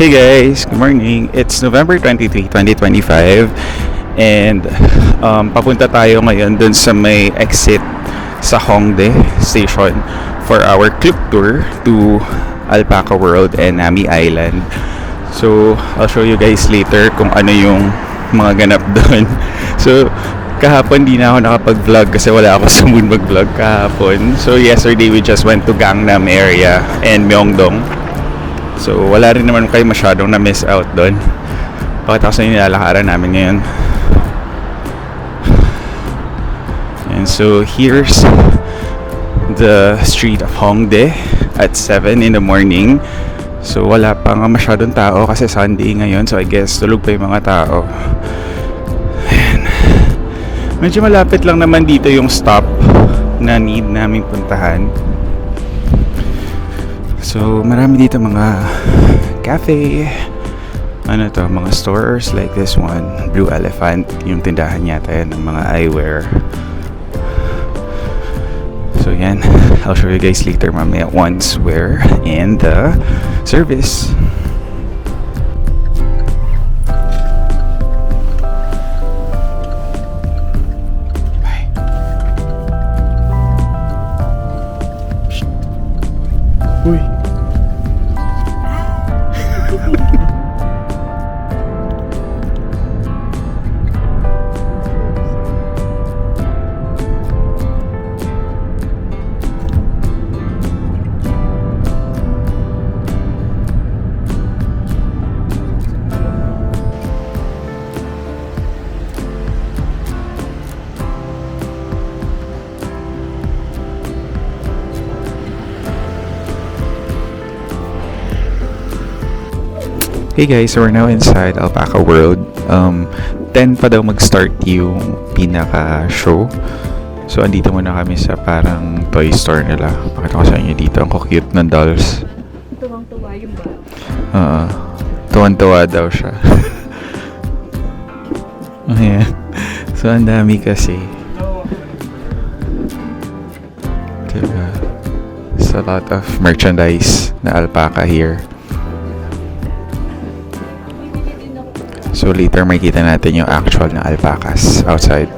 Hey guys, good morning. It's November 23, 2025 and papunta tayo ngayon dun sa may exit sa Hongdae Station for our clip tour to Alpaca World and Nami Island. So, I'll show you guys later kung ano yung mga ganap doon. So, kahapon di na ako nakapag-vlog kasi wala ako sa mood mag-vlog kahapon. So, yesterday we just went to Gangnam area and Myeongdong. So, wala rin naman kayo masyadong na-miss out doon. Pakita ko sa inyo nilalakaran namin ngayon. And so, here's the street of Hongdae at 7 in the morning. So, wala pa nga masyadong tao kasi Sunday ngayon. So, I guess tulog pa yung mga tao. Ayan. Medyo malapit lang naman dito yung stop na need namin puntahan. So, marami dito mga cafe, mga stores like this one, Blue Elephant, yung tindahan yata yan ng mga eyewear. So, yan. I'll show you guys later mamaya once we're in the service. Bye. Uy. Hey guys, so we're now inside Alpaca World. 10 pa daw mag-start yung pinaka-show. So, andito muna kami sa parang toy store nila. Pakita ko sa inyo dito. Ang cute ng dolls. Tuwang-tuwa yung ba? Tuwan-tuwa daw siya. Ayan. So, ang dami kasi. Diba? There's a lot of merchandise na alpaca here. So later makikita natin yung actual na alpacas outside.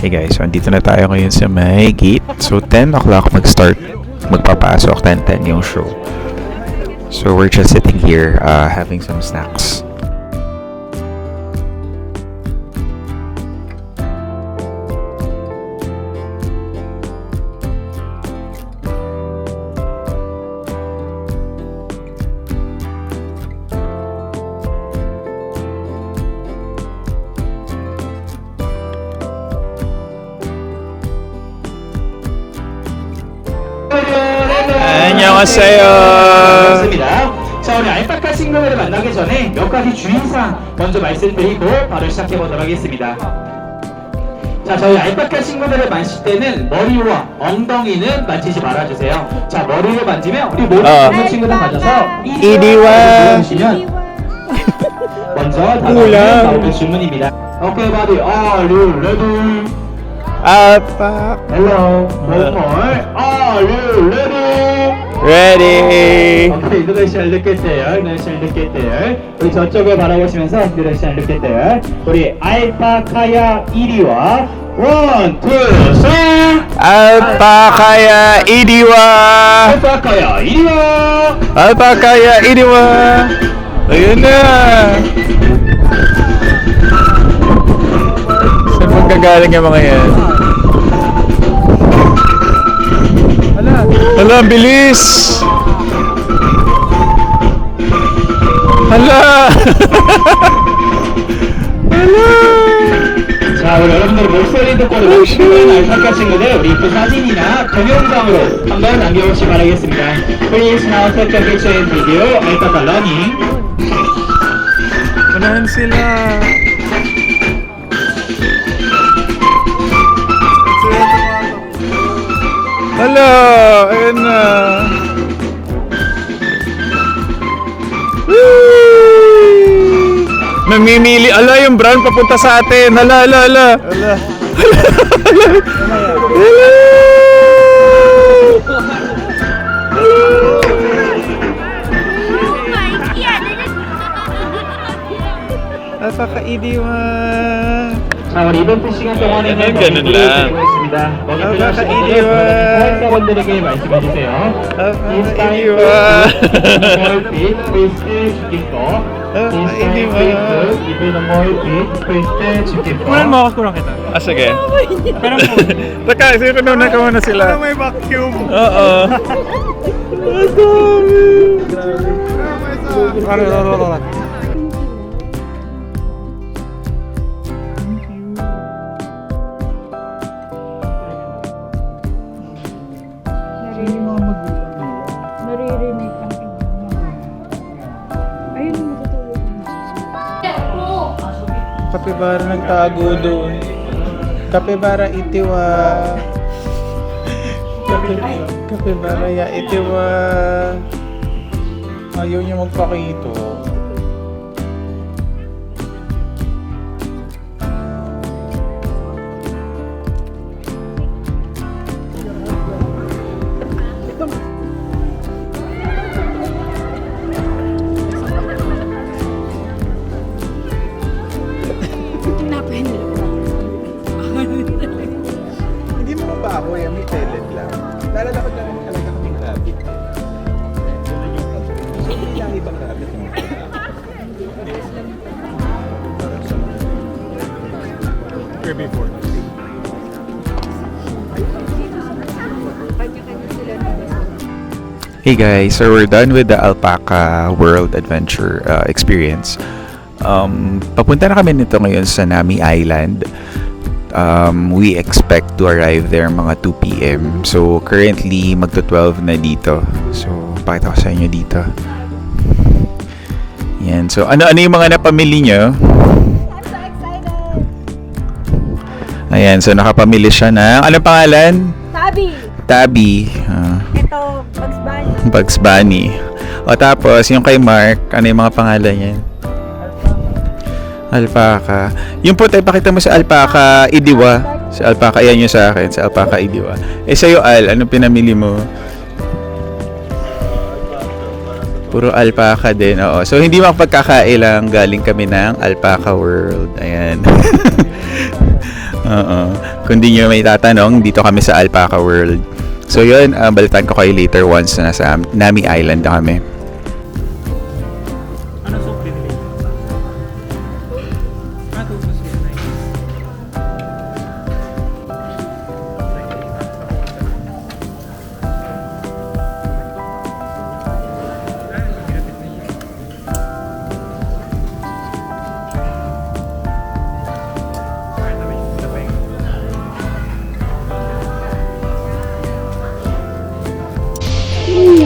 Hey guys, so andito na tayo ngayon sa may gate. So 10 o'clock magpapasok, 10:10 yung show. So we're just sitting here having some snacks. 안녕하세요. 반갑습니다. 자, 우리 알파카 싱글을 만나기 전에 몇 가지 주의사항 먼저 말씀드리고 바로 시작해 보도록 하겠습니다. 자, 저희 알파카 싱글을 만질 때는 머리와 엉덩이는 만지지 말아주세요. 자, 머리를 만지면 우리 모든 친구들 맞아서 이리와. 주시면 먼저 다음 나오는 질문입니다. 오케이, 바디, are you ready? 알파. Hello, one more. Are you ready? Ready. 오케이, 인도네시아 look at there. 인도네시아 look at there. 우리 저쪽을 바라보시면서 인도네시아 look at there. 우리 알파카야 1위와 1, 2, 3. 알파카야 이리와. 알파카야 1위와. 알파카야 이리와. Ayun na. Saan magkagaling yung mga yan? Hala, ang bilis! Hala! hala! 자, 우리 여러분들 목소리 듣고 놀라시는 알파카 친구들 우리 또 사진이나 동영상으로 한번 남겨주시기 바라겠습니다. Please now take a picture and video. 알파카 러닝. Unahan sila! Hala! Ayun na! Woo! May namimili. Ala, yung brown papunta sa atin. Hala, hala, hala. Wala. Napaka-idiwan. 자, 우리 이번 시간 동안에는 ganun 너희들이 lang. 드리고 있습니다. 너희들 napaka-idiwan. 사회자분들에게 말씀해 주세요. napaka-idiwan. 멀빛 트위스트 주기꺼 이브는 멀빛 트위스트 주기꺼 Ah, sige. Teka, sinunan ka muna sila. May vacuum. Oo. Naririnig ang ayun ang matutulog. Kapibara nagtago doon. Kapibara itiwa. Kapibara ya itiwa. Ayaw niya magpakito. Hindi mo ba ako yan? May pellet lang. Lalakad na naman talaga kaming rabbit. May ibang rabbit mo. Herbivore. Hey guys, so we're done with the Alpaca World Adventure experience. Papunta na kami nito ngayon sa Nami Island. We expect to arrive there mga 2 p.m. So currently magto-12 na dito. So pakita ko sa inyo dito. Yan. So ano yung mga napamili nyo? I'm so excited! Ayan, so nakapamili siya ng anong pangalan? Tabi! Tabi. Ito, Bugs Bunny. Bugs Bunny. O tapos yung kay Mark, ano yung mga pangalan niya? Alpaca. Yung puti, pakita mo sa Alpaca Idiwa. Sa Alpaca, yan yung sa akin. Sa Alpaca Idiwa. Eh sa'yo Al, anong pinamili mo? Puro Alpaca din, oo. So hindi makapagkakailang galing kami ng Alpaca World. Ayan. Oo. Kung di nyo may tatanong, dito kami sa Alpaca World. So yun, balitan ko kayo later once na nasa Nami Island na kami.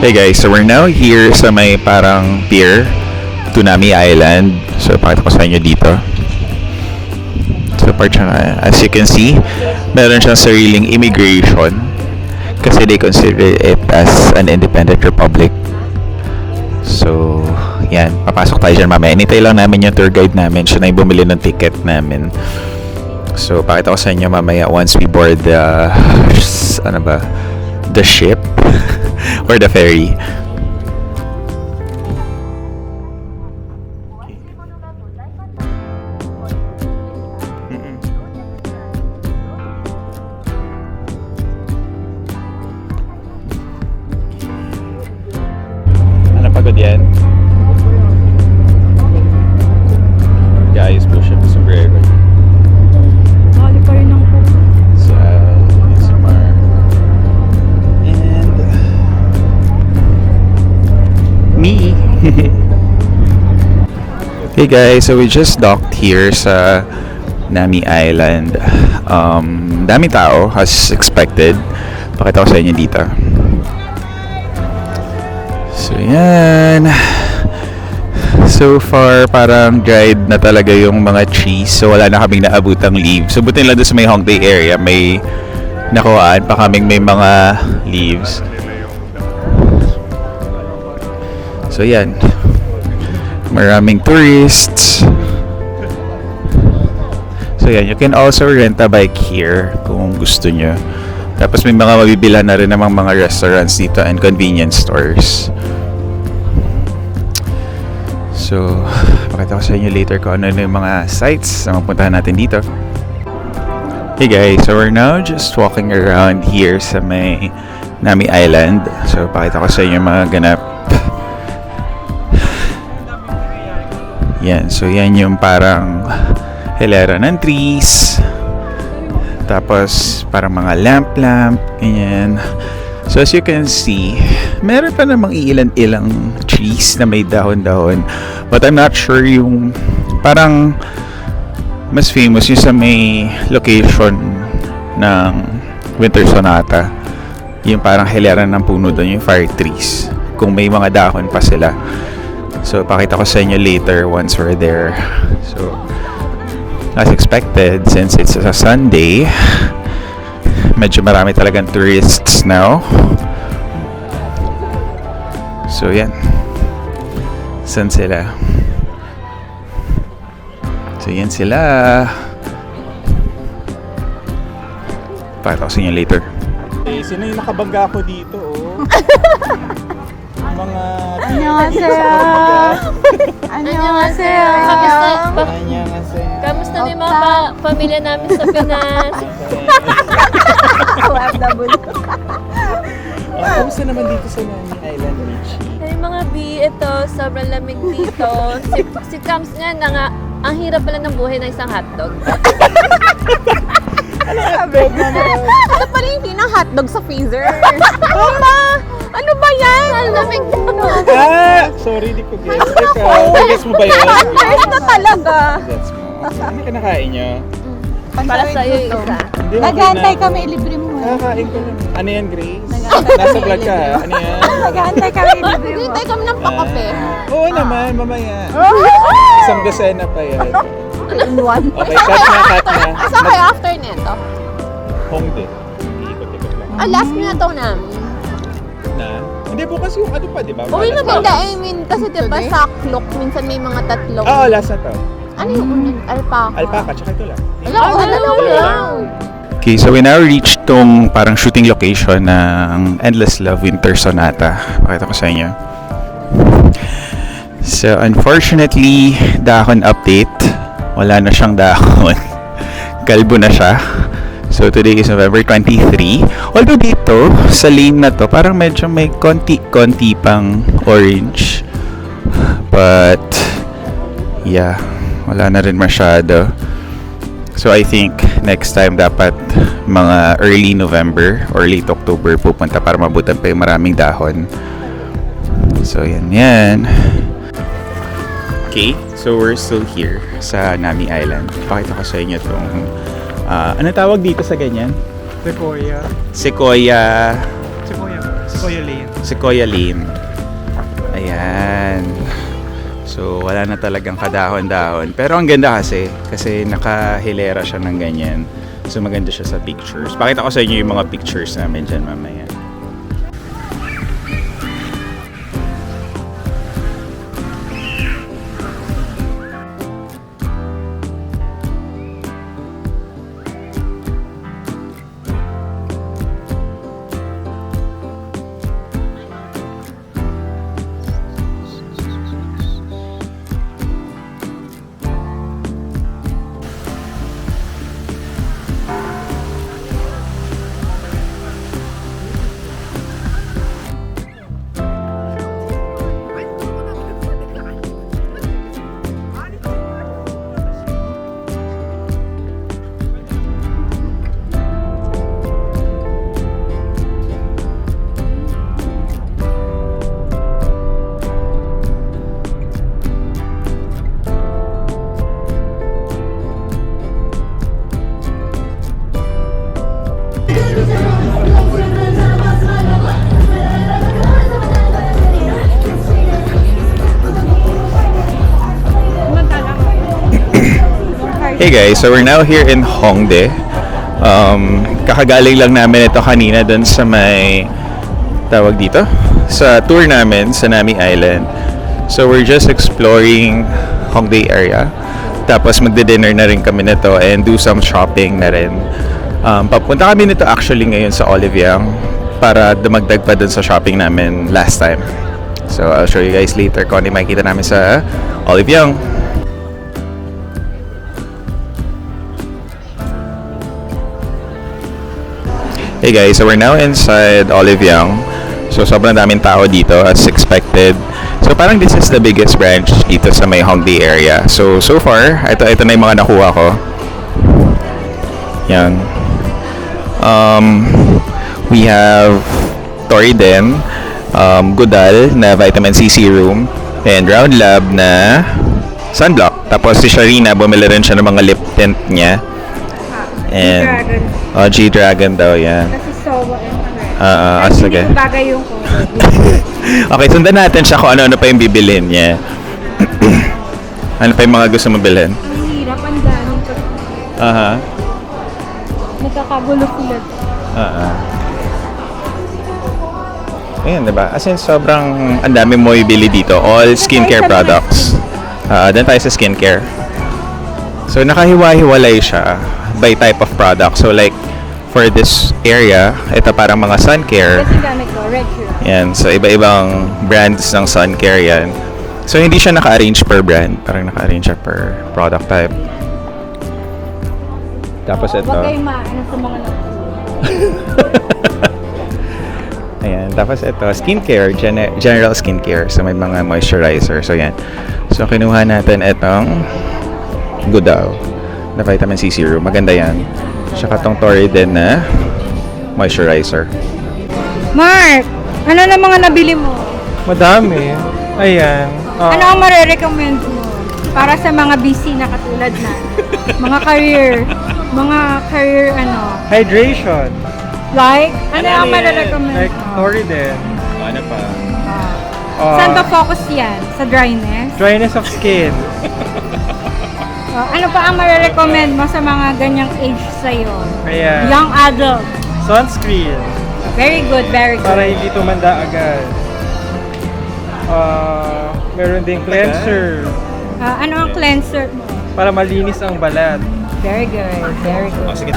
Hey guys, so we're now here sa may parang pier to Nami Island. So pakita ko sa inyo dito. So part siya, as you can see, meron siyang sariling immigration kasi they consider it as an independent republic. So yan, papasok tayo dyan mamaya. Initay lang namin yung tour guide namin. Siya na yung bumili ng ticket namin. So pakita ko sa inyo mamaya once we board the the ship or the ferry. Ano pagod yan? Guys, push up the sombrero. Bali pa rin ang puso. Sa Mar. And me. Hey guys, so we just docked here sa Nami Island. Daming tao as expected. Pakita ko sa inyo dito. So yan. So far, parang dried na talaga yung mga trees. So wala na kaming naabutang leaves. So buti lang doon sa may Hongdae area, may nakuhaan pa kaming may mga leaves. So yan. Maraming tourists. So yan, you can also rent a bike here kung gusto nyo. Tapos may mga mabibilhan na rin namang mga restaurants dito and convenience stores. So, pakita ko sa inyo later kung ano yung mga sites na mapuntahan natin dito. Hey guys, so we're now just walking around here sa may Nami Island. So, pakita ko sa inyo yung mga ganap. Yan, so yan yung parang hilera ng trees. Tapos, parang mga lamp, ganyan. So, as you can see, meron pa namang ilan-ilang trees na may dahon-dahon. But I'm not sure yung parang mas famous yung sa may location ng Winter Sonata. Yung parang hilera ng puno doon, yung fire trees. Kung may mga dahon pa sila. So, pakita ko sa inyo later once we're there. So, as expected, since it's a Sunday, medyo marami talagang tourists now. So, yan. Saan sila? So, yan sila. Pakita ko sa inyo later. Eh, sino yung nakabangga ko dito, oh? Mga... 안녕하세요. 안녕하세요. Kamusta na yung mga pamilya namin sa Pinas? OFW. Kamusta naman dito sa Nami Island, Richie? Ay, mga ito, sobrang lamig dito. Si Kams nga, ang hirap pala ng buhay ng isang hotdog. Ano pala yung pinang hotdog sa freezer? Mama! Ano ba yan? Ang lamig Ah! Sorry, di ko guess. Guess mo ba yun? First na talaga. Gets mo. Hindi ka nakain niyo? para sa'yo yung isa. Hindi, okay Nag-aantay na. kami, libre mo. Kakain ko lang. Ano yan, Grace? Nasa vlog ka, ha? Ano yan? Nag-aantay kami, libre mo. Hintay kami ng pakape. Oo naman, mamaya. Isang dosena pa yan. In one. Okay, cut na. Asa kayo after nito? Hongdae. Iikot-ikot lang. Last na to namin. Na? Hindi, bukas yung ano pa, di ba? Uwi na ba? Hindi, I mean, kasi diba sa clock, minsan may mga tatlong. Oo, last na to. Ano yung unang alpaca? Alpaca, tsaka ito lang. Dalawa lang. Okay, so we now reached tong parang shooting location ng Endless Love Winter Sonata. Pakita ko sa inyo. So, unfortunately, dahon update. Wala na siyang dahon. Kalbo na siya. So, today is November 23. Although dito, sa lane na to, parang medyo may konti-konti pang orange. But, yeah, wala na rin masyado. So, I think next time dapat mga early November or late October pupunta para mabutan pa yung maraming dahon. So, yan. Okay, so we're still here sa Nami Island. Pakita ko sa inyo itong ano tawag dito sa ganyan? Sequoia Lane. Ayan. So, wala na talagang kadahon-dahon. Pero ang ganda kasi nakahilera siya ng ganyan. So, maganda siya sa pictures. Pakita ko sa inyo yung mga pictures namin dyan mamaya. Hey guys, so we're now here in Hongdae. Kakagaling lang namin ito kanina dun sa may tawag dito sa tour namin sa Nami Island. So we're just exploring Hongdae area. Tapos magde-dinner na rin kami nito and do some shopping na rin. Papunta kami nito actually ngayon sa Oliviang para dumagdag pa dun sa shopping namin last time. So I'll show you guys later kung ano yung makikita namin sa Oliviang. Hey guys, so we're now inside Oliviang. So sobrang daming tao dito as expected. So parang this is the biggest branch dito sa may Hongdae area. So far, ito na yung mga nakuha ko. Yan. We have Toriden, Godal na vitamin C serum, and Round Lab na sunblock. Tapos si Sharina, bumili rin siya ng mga lip tint niya. And G-Dragon daw yan. Kasi Sowa and sige. Bagay yung color. Okay, sundan natin siya kung ano-ano pa yung bibilhin niya. Ano pa yung mga gusto mong bilhin? Ang hirap, ang daming pag nagkakagulo sila. Ayan, diba? As in, sobrang ang dami mo ibili dito. All skincare products. Doon tayo sa skincare. So, nakahiwa-hiwalay siya by type of product. So, like, for this area, ito parang mga sun care. Kasi gamit ko, red shirt. Yan. So, iba-ibang brands ng sun care yan. So, hindi siya naka-arrange per brand. Parang naka-arrange siya per product type. Tapos ito. Huwag kayong maano sa mga Ayan. Tapos ito, skincare. General skincare. So, may mga moisturizer. So, yan. So, kinuha natin itong Godal na vitamin C serum. Maganda yan. Tsaka itong Toriden na moisturizer. Mark! Ano na mga nabili mo? Madami. Ayan. Ano ang marirecommend mo? Para sa mga busy na katulad na. Mga career ano. Hydration. Like, ano ang marirecommend Like mo? Toriden. Ano pa? Saan ba focus yan? Sa dryness? Dryness of skin. Ano pa ang marirecommend mo sa mga ganyang age sa'yo? Ayan. Young adult. Sunscreen. Very good, very good. Para hindi tumanda agad. Meron ding cleanser. Ano ang cleanser mo? Para malinis ang balat. Very good, very good. Sige.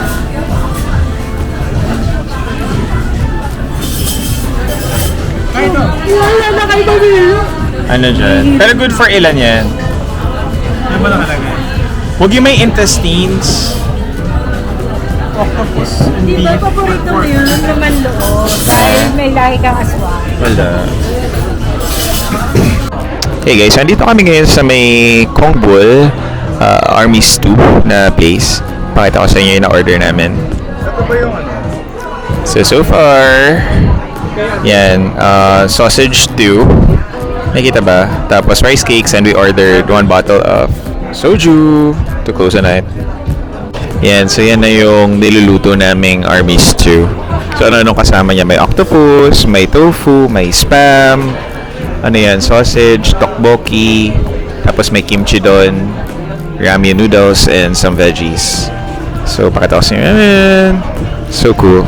Ano dyan? Pero good for ilan yan? Ano ba nakalagay? Huwag yung may intestines. Octopus. Di ba paborito mo yun? Naman loob. Dahil may lahi kang aswang. Wala. Hey guys, andito kami ngayon sa may Kongbul Army Stew na place. Pakita ko sa inyo yung na-order namin. Ito ba yung ano? So far, yan, sausage stew. Nakikita ba? Tapos rice cakes and we ordered 1 bottle of soju to close the night. Yan, so yan na yung niluluto naming army stew. So ano kasama niya? May octopus, may tofu, may spam, ano yan, sausage, tteokbokki, tapos may kimchi doon, ramen noodles, and some veggies. So pakita ko sa inyo. So cool.